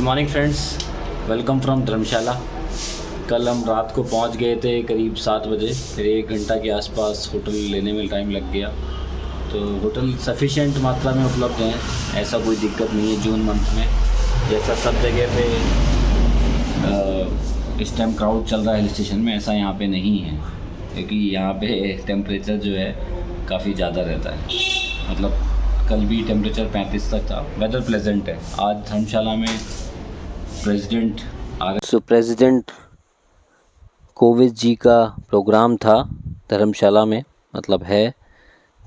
Morning friends, welcome from धर्मशाला। कल हम रात को पहुंच गए थे करीब 7 बजे। फिर 1 घंटा के आसपास होटल लेने में टाइम लग गया। तो होटल सफिशेंट मात्रा में उपलब्ध हैं, ऐसा कोई दिक्कत नहीं है। जून मंथ में जैसा सब जगह पे इस टाइम क्राउड चल रहा है हिल स्टेशन में, ऐसा यहाँ पे नहीं है, क्योंकि यहाँ पे टेम्परेचर जो है काफ़ी ज़्यादा रहता है। मतलब कल भी टेम्परेचर 35 तक था। वेदर प्लेजेंट है। आज धर्मशाला में प्रेसिडेंट कोविंद जी का प्रोग्राम था धर्मशाला में, मतलब है,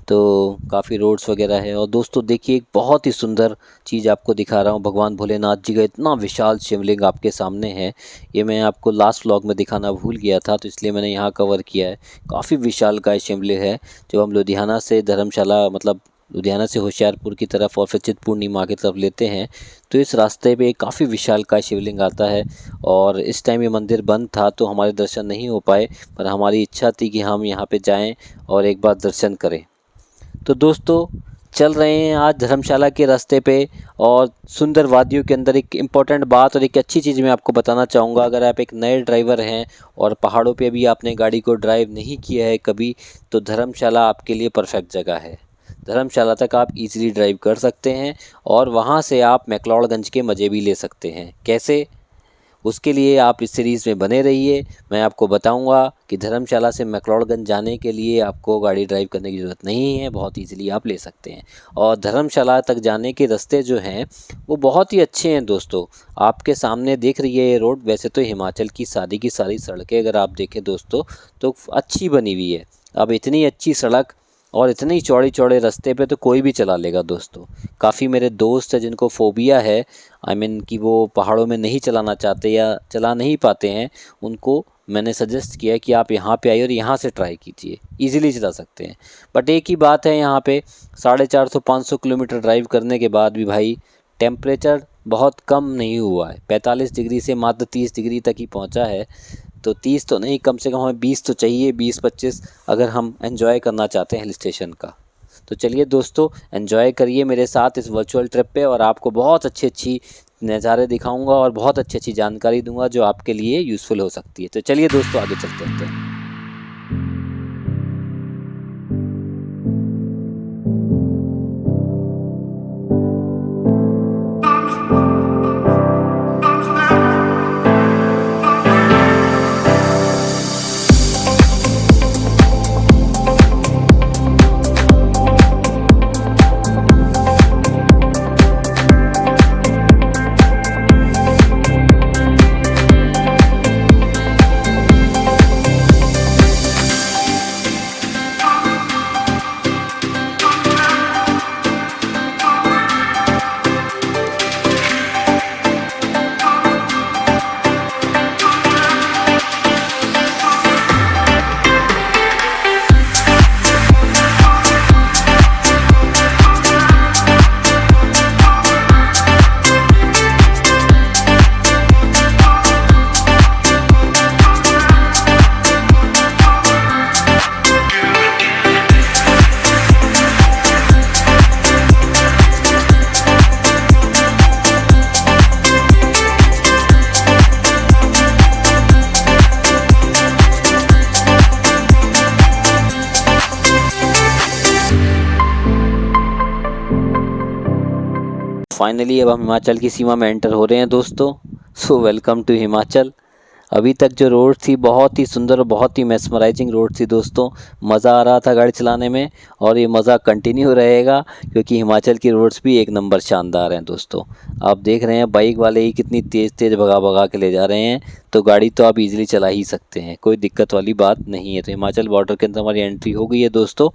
तो काफ़ी रोड्स वगैरह है। और दोस्तों देखिए, एक बहुत ही सुंदर चीज़ आपको दिखा रहा हूँ। भगवान भोलेनाथ जी का इतना विशाल शिवलिंग आपके सामने है। ये मैं आपको लास्ट व्लॉग में दिखाना भूल गया था, तो इसलिए मैंने यहाँ कवर किया है। काफ़ी विशाल का शिवलिंग है। जो हम लुधियाना से धर्मशाला, मतलब लुधियाना से होशियारपुर की तरफ और फिर चिंतपूर्णिमा की तरफ लेते हैं, तो इस रास्ते पे काफ़ी विशाल का शिवलिंग आता है। और इस टाइम ये मंदिर बंद था, तो हमारे दर्शन नहीं हो पाए, पर हमारी इच्छा थी कि हम यहाँ पे जाएं और एक बार दर्शन करें। तो दोस्तों चल रहे हैं आज धर्मशाला के रास्ते पे, और सुंदर वादियों के अंदर एक इम्पॉर्टेंट बात और एक अच्छी चीज़ मैं आपको बताना चाहूँगा। अगर आप एक नए ड्राइवर हैं और पहाड़ों पे भी आपने गाड़ी को ड्राइव नहीं किया है कभी, तो धर्मशाला आपके लिए परफेक्ट जगह है। धर्मशाला तक आप इजीली ड्राइव कर सकते हैं और वहाँ से आप मैक्लोडगंज के मज़े भी ले सकते हैं। कैसे? उसके लिए आप इस सीरीज़ में बने रहिए। मैं आपको बताऊंगा कि धर्मशाला से मैक्लोडगंज जाने के लिए आपको गाड़ी ड्राइव करने की ज़रूरत नहीं है, बहुत इजीली आप ले सकते हैं। और धर्मशाला तक जाने के रास्ते जो हैं वो बहुत ही अच्छे हैं दोस्तों। आपके सामने देख रही है ये रोड। वैसे तो हिमाचल की सारी सड़कें अगर आप देखें दोस्तों तो अच्छी बनी हुई है। अब इतनी अच्छी सड़क और इतने चौड़े चौड़े रास्ते पे तो कोई भी चला लेगा दोस्तों। काफ़ी मेरे दोस्त हैं जिनको फ़ोबिया है, कि वो पहाड़ों में नहीं चलाना चाहते या चला नहीं पाते हैं, उनको मैंने सजेस्ट किया कि आप यहाँ पे आइए और यहाँ से ट्राई कीजिए, इजीली चला सकते हैं। बट एक ही बात है, यहाँ पे 450-500 किलोमीटर ड्राइव करने के बाद भी भाई टेम्परेचर बहुत कम नहीं हुआ है। 45 डिग्री से मात्र 30 डिग्री तक ही पहुँचा है। तो 30 तो नहीं, कम से कम हमें 20 तो चाहिए, 20-25, अगर हम एंजॉय करना चाहते हैं हिल स्टेशन का। तो चलिए दोस्तों, एंजॉय करिए मेरे साथ इस वर्चुअल ट्रिप पे, और आपको बहुत अच्छी नज़ारे दिखाऊंगा और बहुत अच्छी जानकारी दूंगा जो आपके लिए यूज़फुल हो सकती है। तो चलिए दोस्तों, आगे चलते हैं। फाइनली अब हम हिमाचल की सीमा में एंटर हो रहे हैं दोस्तों। So welcome to Himachal. अभी तक जो रोड थी बहुत ही सुंदर और बहुत ही मेस्मराइजिंग रोड थी दोस्तों। मज़ा आ रहा था गाड़ी चलाने में, और ये मज़ा कंटिन्यू रहेगा, क्योंकि हिमाचल की रोड्स भी एक नंबर शानदार हैं दोस्तों। आप देख रहे हैं बाइक वाले ही कितनी तेज़ भगा के ले जा रहे हैं, तो गाड़ी तो आप इजीली चला ही सकते हैं, कोई दिक्कत वाली बात नहीं है। तो हिमाचल बॉर्डर के अंदर हमारी एंट्री हो गई है दोस्तों।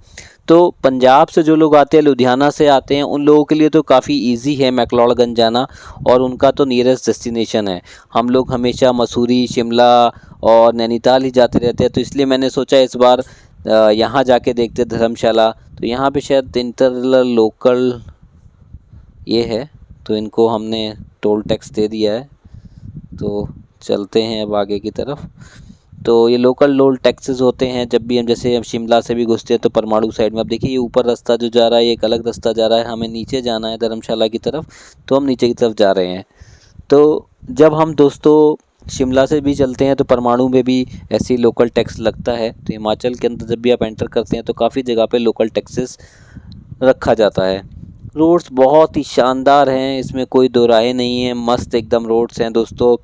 तो पंजाब से जो लोग आते हैं, लुधियाना से आते हैं, उन लोगों के लिए तो काफ़ी इजी है मैक्लोडगंज जाना, और उनका तो नियरेस्ट डेस्टिनेशन है। हम लोग हमेशा मसूरी, शिमला और नैनीताल ही जाते रहते हैं, तो इसलिए मैंने सोचा इस बार यहाँ जाके देखते धर्मशाला। तो यहाँ पे शायद इंटर लोकल ये है, तो इनको हमने टोल टैक्स दे दिया है। तो चलते हैं अब आगे की तरफ। तो ये लोकल टोल टैक्सेस होते हैं जब भी हम, जैसे हम शिमला से भी घुसते हैं तो परमाणु साइड में। अब देखिए, ये ऊपर रास्ता जो जा रहा है ये एक अलग रास्ता जा रहा है, हमें नीचे जाना है धर्मशाला की तरफ, तो हम नीचे की तरफ जा रहे हैं। तो जब हम दोस्तों शिमला से भी चलते हैं तो परमाणु में भी ऐसी लोकल टैक्स लगता है। तो हिमाचल के अंदर जब भी आप एंटर करते हैं तो काफ़ी जगह पे लोकल टैक्सेस रखा जाता है। रोड्स बहुत ही शानदार हैं, इसमें कोई दो राय नहीं है, मस्त एकदम रोड्स हैं दोस्तों।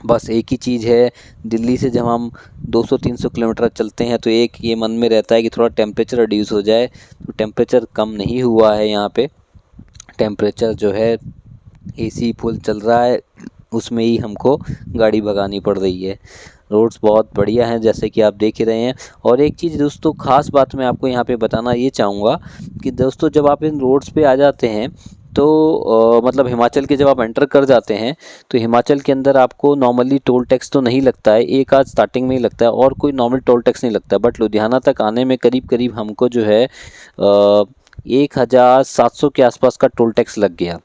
बस एक ही चीज़ है, दिल्ली से जब हम 200-300 किलोमीटर चलते हैं तो एक ये मन में रहता है कि थोड़ा टेम्परेचर रिड्यूस हो जाए। तो टेम्परेचर कम नहीं हुआ है यहाँ पे, टेम्परेचर जो है एसी फुल चल रहा है, उसमें ही हमको गाड़ी भगानी पड़ रही है। रोड्स बहुत बढ़िया हैं जैसे कि आप देख ही रहे हैं। और एक चीज़ दोस्तों, ख़ास बात मैं आपको यहाँ पे बताना ये चाहूँगा कि दोस्तों जब आप इन रोड्स पे आ जाते हैं तो मतलब हिमाचल के जब आप एंटर कर जाते हैं तो हिमाचल के अंदर आपको नॉर्मली टोल टैक्स तो नहीं लगता है, एक आध स्टार्टिंग में ही लगता है और कोई नॉर्मल टोल टैक्स नहीं लगता। बट लुधियाना तक आने में करीब करीब हमको जो है 1700 के आसपास का टोल टैक्स लग गया।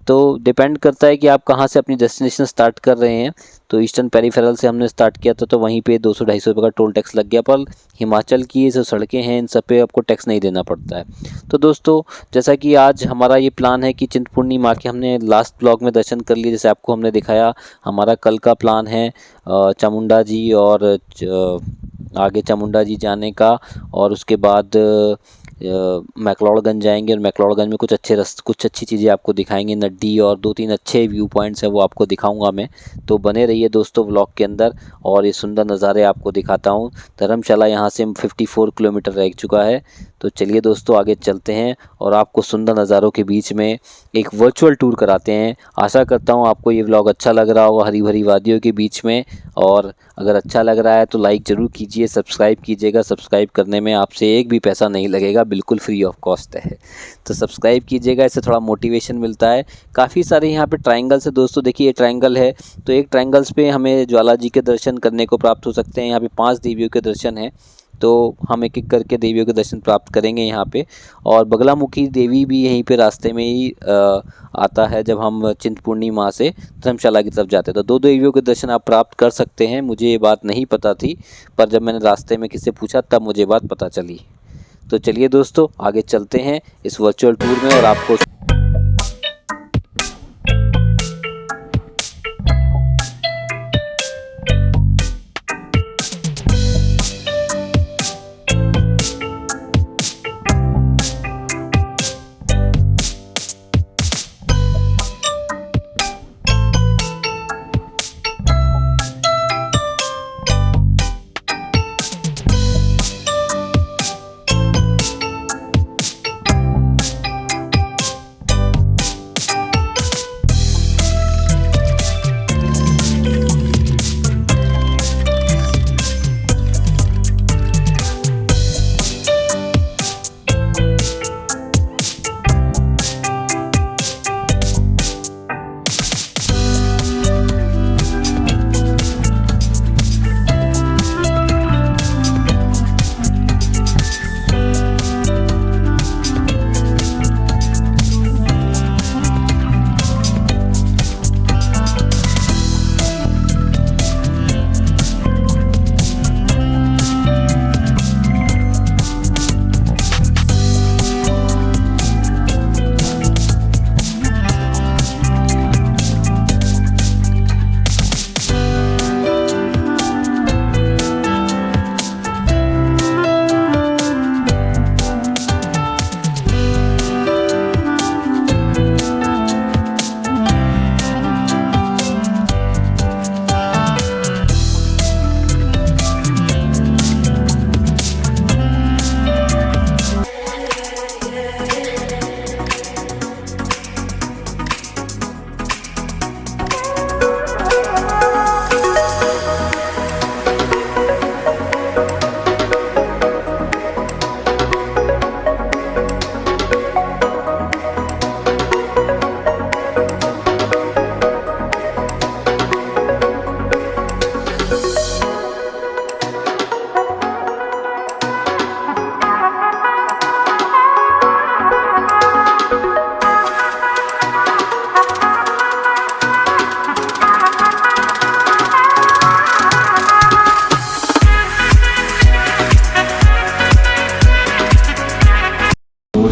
तो डिपेंड करता है कि आप कहाँ से अपनी डेस्टिनेशन स्टार्ट कर रहे हैं। तो ईस्टर्न पेरीफेरल से हमने स्टार्ट किया था तो वहीं पे 200-250 रुपये का टोल टैक्स लग गया। पर हिमाचल की ये जो सड़कें हैं इन सब पे आपको टैक्स नहीं देना पड़ता है। तो दोस्तों जैसा कि आज हमारा ये प्लान है कि चिंतपूर्णी माँ के हमने लास्ट ब्लॉग में दर्शन कर लिए, जैसे आपको हमने दिखाया। हमारा कल का प्लान है चामुंडा जी और आगे चामुंडा जी जाने का, और उसके बाद मैक्लोडगंज जाएंगे और मैक्लोडगंज में कुछ अच्छी चीज़ें आपको दिखाएंगे, नड्डी और 2-3 अच्छे व्यू पॉइंट्स हैं वो आपको दिखाऊंगा मैं। तो बने रहिए दोस्तों व्लॉग के अंदर और ये सुंदर नज़ारे आपको दिखाता हूँ। धर्मशाला यहाँ से 54 किलोमीटर रह चुका है। तो चलिए दोस्तों आगे चलते हैं और आपको सुंदर नज़ारों के बीच में एक वर्चुअल टूर कराते हैं। आशा करता हूँ आपको ये व्लॉग अच्छा लग रहा होगा, हरी भरी वादियों के बीच में। और अगर अच्छा लग रहा है तो लाइक ज़रूर कीजिए, सब्सक्राइब कीजिएगा। सब्सक्राइब करने में आपसे एक भी पैसा नहीं लगेगा, बिल्कुल फ्री ऑफ कॉस्ट है। तो सब्सक्राइब कीजिएगा, इससे थोड़ा मोटिवेशन मिलता है। काफ़ी सारे यहाँ पे ट्रायंगल्स है दोस्तों, देखिए ये ट्रायंगल है तो एक ट्रायंगल्स पे हमें ज्वाला जी के दर्शन करने को प्राप्त हो सकते हैं। यहाँ पे 5 देवियों के दर्शन हैं, तो हम एक एक करके देवियों के दर्शन प्राप्त करेंगे यहाँ पे। और बगलामुखी देवी भी यहीं पे रास्ते में ही आता है जब हम चिंतपूर्णी माँ से धर्मशाला की तरफ जाते हैं। तो 2 देवियों के दर्शन आप प्राप्त कर सकते हैं। मुझे ये बात नहीं पता थी, पर जब मैंने रास्ते में किसी से पूछा तब मुझे बात पता चली। तो चलिए दोस्तों आगे चलते हैं इस वर्चुअल टूर में और आपको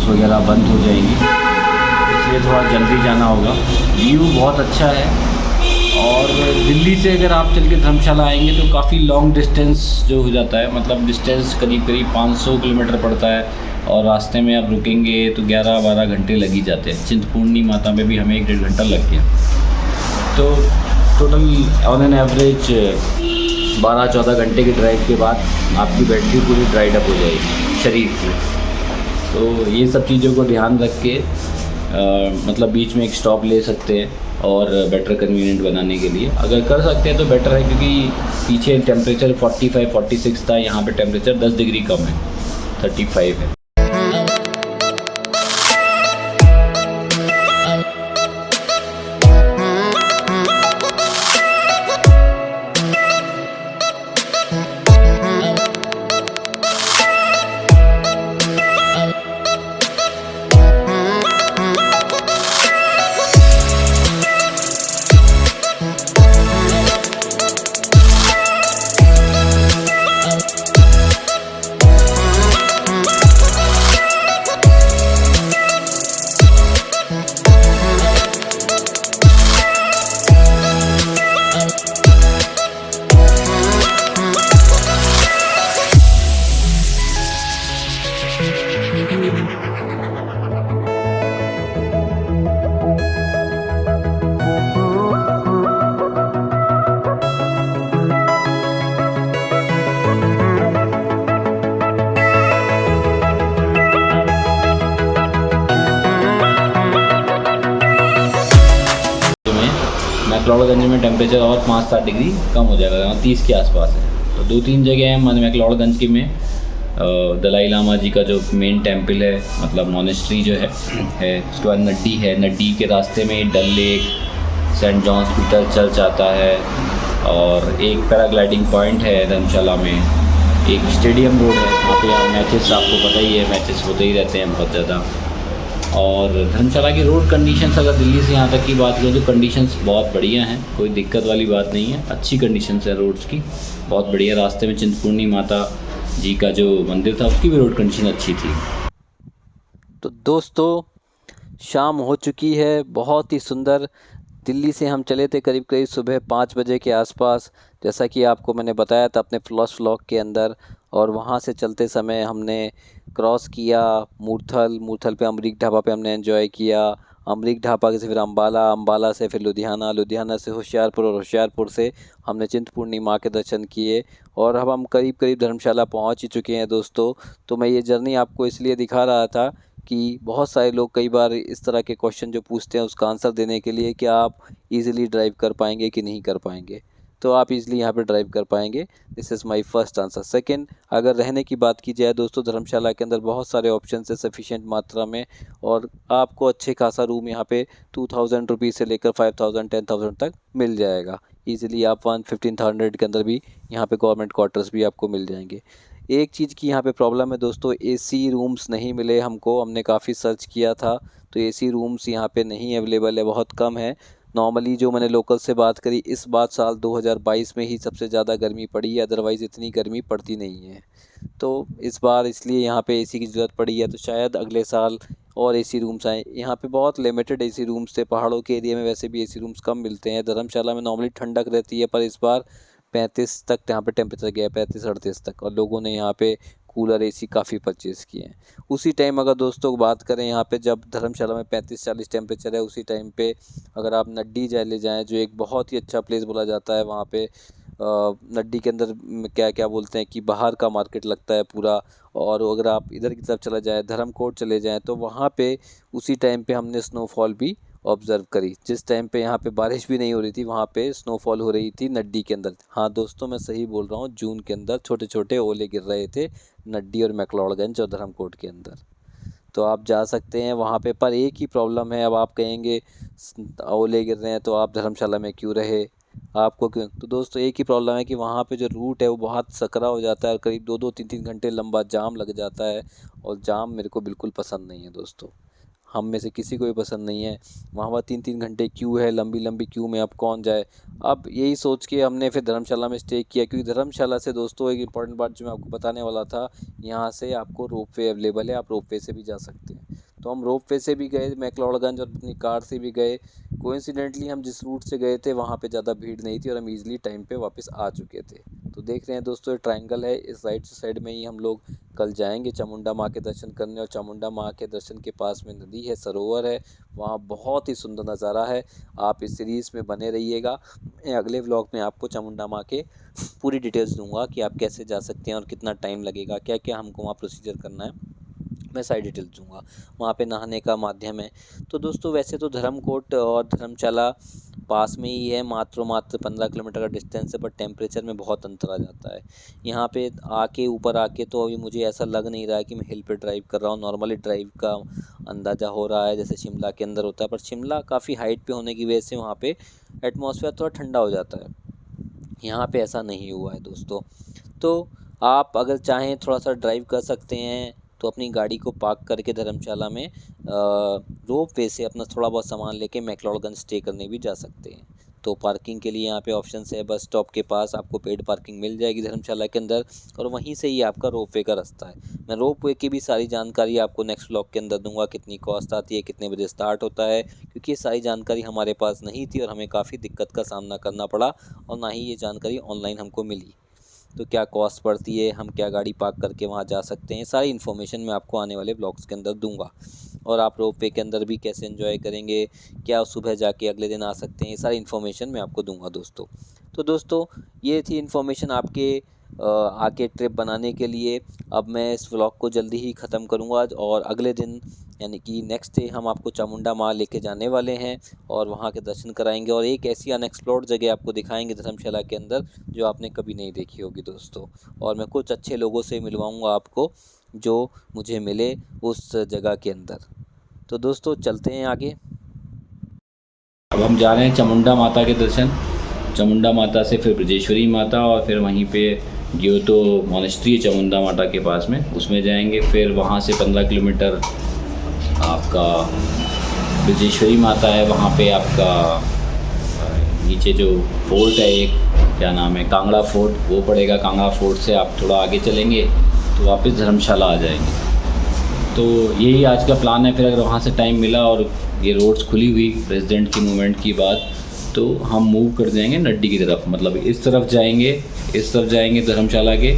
वगैरह बंद हो जाएंगी। इसलिए थोड़ा जल्दी जाना होगा। व्यू बहुत अच्छा है। और दिल्ली से अगर आप चल के धर्मशाला आएंगे तो काफ़ी लॉन्ग डिस्टेंस जो हो जाता है, मतलब डिस्टेंस करीब करीब 500 किलोमीटर पड़ता है, और रास्ते में आप रुकेंगे तो 11-12 घंटे लग ही जाते हैं। चिंतपूर्णी माता में भी हमें 1-1.5 घंटा लग गया। तो टोटल ऑन एन एवरेज 12-14 घंटे के ड्राइव के बाद आपकी बैटरी पूरी ड्राइड अप हो जाएगी शरीर की। तो ये सब चीज़ों को ध्यान रख के मतलब बीच में एक स्टॉप ले सकते हैं, और बेटर कन्वीनियंट बनाने के लिए अगर कर सकते हैं तो बेटर है, क्योंकि पीछे टेम्परेचर 45-46 था, यहाँ पे टेम्परेचर 10 डिग्री कम है, 35 है। मैक्लोडगंज में टेम्परेचर और 5-7 डिग्री कम हो जाएगा, 30 के आसपास है। तो 2-3 जगह हैं मैक्लोडगंज की में दलाई लामा जी का जो मेन टेम्पल है, मतलब मोनेस्ट्री जो है उसके बाद नड्डी है। नड्डी के रास्ते में Dal lake, saint John's Peter church आता है, और एक पैराग्लाइडिंग पॉइंट है धर्मशाला में, एक स्टेडियम रोड है, वहाँ पे मैचेस, आपको पता ही है मैचेस होते ही रहते हैं बहुत ज़्यादा। और धर्मशाला की रोड कंडीशंस अगर दिल्ली से यहाँ तक की बात करें तो कंडीशंस बहुत बढ़िया हैं, कोई दिक्कत वाली बात नहीं है, अच्छी कंडीशंस है रोड्स की, बहुत बढ़िया। रास्ते में चिंतपूर्णी माता जी का जो मंदिर था उसकी भी रोड कंडीशन अच्छी थी। तो दोस्तों शाम हो चुकी है, बहुत ही सुंदर। दिल्ली से हम चले थे करीब करीब सुबह 5 बजे के आसपास, जैसा कि आपको मैंने बताया था अपने फर्स्ट व्लॉग के अंदर। और वहाँ से चलते समय हमने क्रॉस किया मूर्थल। मूर्थल पे अमरीक ढाबा पे हमने एंजॉय किया। अमरीक ढाबा से फिर अम्बाला, अम्बाला से फिर लुधियाना, लुधियाना से होशियारपुर, और होशियारपुर से हमने चिंतपूर्णी माँ के दर्शन किए। और अब हम करीब करीब धर्मशाला पहुँच ही चुके हैं दोस्तों। तो मैं ये जर्नी आपको इसलिए दिखा रहा था कि बहुत सारे लोग कई बार इस तरह के क्वेश्चन जो पूछते हैं उसका आंसर देने के लिए कि आप इजीली ड्राइव कर पाएंगे कि नहीं कर पाएंगे। तो आप इजीली यहाँ पे ड्राइव कर पाएंगे, this is my first answer. Second, अगर रहने की बात की जाए दोस्तों, धर्मशाला के अंदर बहुत सारे ऑप्शन है सफिशिएंट मात्रा में, और आपको अच्छे खासा रूम यहाँ पे 2000 रुपीज़ से लेकर 5000 10,000 तक मिल जाएगा ईजिली। आप 1500 के अंदर भी यहाँ पे गवर्नमेंट क्वार्टर्स भी आपको मिल जाएंगे। एक चीज़ की यहाँ पे प्रॉब्लम है दोस्तों, एसी रूम्स नहीं मिले हमको। हमने काफ़ी सर्च किया था तो एसी रूम्स यहाँ पे नहीं अवेलेबल है, बहुत कम है। नॉर्मली जो मैंने लोकल से बात करी, इस बात साल 2022 में ही सबसे ज़्यादा गर्मी पड़ी है, अदरवाइज़ इतनी गर्मी पड़ती नहीं है। तो इस बार इसलिए यहाँ पे एसी की ज़रूरत पड़ी है, तो शायद अगले साल और एसी रूम्स आए। यहाँ पे बहुत लिमिटेड एसी रूम्स थे, पहाड़ों के एरिया में वैसे भी एसी रूम्स कम मिलते हैं। धर्मशाला में नॉर्मली ठंडक रहती है, पर इस बार 35 तक यहाँ पे टेम्परेचर गया, 35-38 तक, और लोगों ने यहाँ पे कूलर एसी काफ़ी परचेज़ किए हैं। उसी टाइम अगर दोस्तों बात करें यहाँ पे, जब धर्मशाला में 35-40 टेम्परेचर है, उसी टाइम पे अगर आप नड्डी ले जाएँ, जो एक बहुत ही अच्छा प्लेस बोला जाता है, वहाँ पे नड्डी के अंदर क्या क्या बोलते हैं कि बाहर का मार्केट लगता है पूरा। और अगर आप इधर की तरफ चला जाए, धर्मकोट चले जाएँ, तो वहाँ पे उसी टाइम पे हमने स्नोफॉल भी ऑब्ज़र्व करी। जिस टाइम पे यहाँ पे बारिश भी नहीं हो रही थी, वहाँ पे स्नोफॉल हो रही थी नड्डी के अंदर। हाँ दोस्तों, मैं सही बोल रहा हूँ, जून के अंदर छोटे छोटे ओले गिर रहे थे नड्डी और मैक्लोडगंज और धर्मकोट के अंदर। तो आप जा सकते हैं वहाँ पे, पर एक ही प्रॉब्लम है। अब आप कहेंगे ओले गिर रहे हैं तो आप धर्मशाला में क्यों रहे, आपको क्यों? तो दोस्तों एक ही प्रॉब्लम है कि वहाँ पे जो रूट है वो बहुत सकरा हो जाता है, और करीब 2-2 3-3 घंटे लंबा जाम लग जाता है, और जाम मेरे को बिल्कुल पसंद नहीं है दोस्तों। हम में से किसी को भी पसंद नहीं है। वहाँ 3-3 घंटे क्यू है, लंबी लंबी क्यू में अब कौन जाए। अब यही सोच के हमने फिर धर्मशाला में स्टे किया, क्योंकि धर्मशाला से दोस्तों एक इंपॉर्टेंट बात जो मैं आपको बताने वाला था, यहाँ से आपको रोपवे अवेलेबल है, आप रोपवे से भी जा सकते हैं। तो हम रोप वे से भी गए मैक्लोडगंज और अपनी कार से भी गए। कोइंसिडेंटली हम जिस रूट से गए थे वहाँ पे ज़्यादा भीड़ नहीं थी और हम ईज़िली टाइम पे वापस आ चुके थे। तो देख रहे हैं दोस्तों, ये ट्रायंगल है, इस राइट साइड में ही हम लोग कल जाएंगे चामुंडा माँ के दर्शन करने। और चामुंडा माँ के दर्शन के पास में नदी है, सरोवर है, वहाँ बहुत ही सुंदर नज़ारा है। आप इस सीरीज़ में बने रहिएगा। मैं अगले व्लॉग में आपको चामुंडा माँ के पूरी डिटेल्स दूंगा कि आप कैसे जा सकते हैं और कितना टाइम लगेगा, क्या क्या हमको वहाँ प्रोसीजर करना है, मैं सारी डिटेल्स दूंगा। वहाँ पे नहाने का माध्यम है। तो दोस्तों वैसे तो धर्मकोट और धर्मशाला पास में ही है, मात्र 15 किलोमीटर का डिस्टेंस है, बट टेम्परेचर में बहुत अंतर आ जाता है। यहाँ पे ऊपर आके तो अभी मुझे ऐसा लग नहीं रहा है कि मैं हिल पे ड्राइव कर रहा हूँ। नॉर्मली ड्राइव का अंदाज़ा हो रहा है जैसे शिमला के अंदर होता है, पर शिमला काफ़ी हाइट पे होने की वजह से वहाँ पे एटमॉस्फेयर थोड़ा ठंडा हो जाता है। यहाँ पे ऐसा नहीं हुआ है दोस्तों। तो आप अगर चाहें थोड़ा सा ड्राइव कर सकते हैं तो अपनी गाड़ी को पार्क करके धर्मशाला में रोप वे से अपना थोड़ा बहुत सामान लेके मैक्लोडगंज स्टे करने भी जा सकते हैं। तो पार्किंग के लिए यहाँ पे ऑप्शंस है, बस स्टॉप के पास आपको पेड पार्किंग मिल जाएगी धर्मशाला के अंदर, और वहीं से ही आपका रोप वे का रास्ता है। मैं रोप वे की भी सारी जानकारी आपको नेक्स्ट व्लॉग के अंदर दूंगा, कितनी कॉस्ट आती है, कितने बजे स्टार्ट होता है, क्योंकि ये सारी जानकारी हमारे पास नहीं थी और हमें काफ़ी दिक्कत का सामना करना पड़ा, और ना ही ये जानकारी ऑनलाइन हमको मिली। तो क्या कॉस्ट पड़ती है, हम क्या गाड़ी पार्क करके वहाँ जा सकते हैं, सारी इन्फॉर्मेशन मैं आपको आने वाले ब्लॉग्स के अंदर दूंगा। और आप रोप वे के अंदर भी कैसे एंजॉय करेंगे, क्या सुबह जाके अगले दिन आ सकते हैं, ये सारी इन्फॉर्मेशन मैं आपको दूंगा दोस्तों। तो दोस्तों ये थी इन्फॉर्मेशन आपके आके ट्रिप बनाने के लिए। अब मैं इस व्लॉग को जल्दी ही ख़त्म करूँगा और अगले दिन यानी कि नेक्स्ट डे हम आपको चामुंडा माँ लेके जाने वाले हैं और वहाँ के दर्शन कराएंगे और एक ऐसी अनएक्सप्लोर्ड जगह आपको दिखाएंगे धर्मशाला के अंदर जो आपने कभी नहीं देखी होगी दोस्तों। और मैं कुछ अच्छे लोगों से मिलवाऊँगा आपको जो मुझे मिले उस जगह के अंदर। तो दोस्तों चलते हैं आगे। अब हम जा रहे हैं चामुंडा माता के दर्शन। चामुंडा माता से फिर ब्रजेश्वरी माता और फिर वहीं पे ग्योतो मोनेस्ट्री चामुंडा माता के पास में, उसमें जाएंगे। फिर वहाँ से 15 किलोमीटर आपका ब्रजेश्वरी माता है, वहाँ पे आपका नीचे जो फोर्ट है एक, क्या नाम है, कांगड़ा फोर्ट, वो पड़ेगा। कांगड़ा फोर्ट से आप थोड़ा आगे चलेंगे तो वापस धर्मशाला आ जाएंगे। तो यही आज का प्लान है। फिर अगर वहाँ से टाइम मिला और ये रोड्स खुली हुई प्रेसिडेंट की मूवमेंट की बात, तो हम मूव कर जाएंगे नड्डी की तरफ, मतलब इस तरफ जाएंगे धर्मशाला के,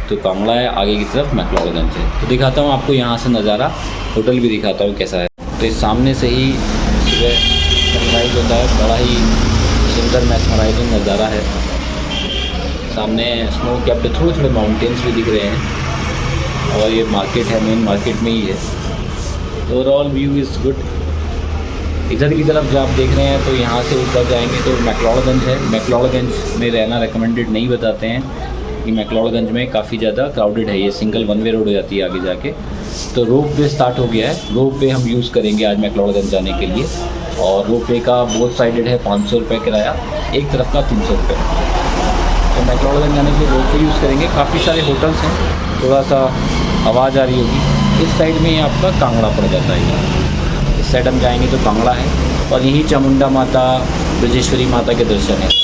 तो कांगड़ा है, आगे की तरफ मैक्लोडगंज है। तो दिखाता हूँ आपको यहाँ से नज़ारा, होटल भी दिखाता हूँ कैसा है। तो इस सामने से ही सुबह सनराइज़ होता है, बड़ा ही सुंदर मैस्मराइजिंग नज़ारा है। सामने स्नो कैप्ड थोड़े थोड़े माउंटेन्स भी दिख रहे हैं और ये मार्केट है, मेन मार्केट में ही है। Overall view is good. इधर की तरफ जो आप देख रहे हैं तो यहाँ से ऊपर जाएंगे तो मैक्लोडगंज है। मैक्लोडगंज में रहना रिकमेंडेड नहीं बताते हैं कि मैक्लोडगंज में काफ़ी ज़्यादा क्राउडेड है, ये सिंगल वन वे रोड हो जाती है आगे जाके। तो रोप वे स्टार्ट हो गया है, रोप वे हम यूज़ करेंगे आज मैक्लोडगंज जाने के लिए। और रोप वे का बोथ साइडेड है 500 रुपये किराया, एक तरफ का 300 रुपये। तो मैक्लोडगंज जाने के लिए रोप वे यूज़ करेंगे। काफ़ी सारे होटल्स हैं, थोड़ा सा आवाज़ आ रही होगी। इस साइड में ही आपका कांगड़ा पड़ जाता है, इस साइड हम जाएंगे तो कांगड़ा है और यही चामुंडा माता ब्रजेश्वरी माता के दर्शन है।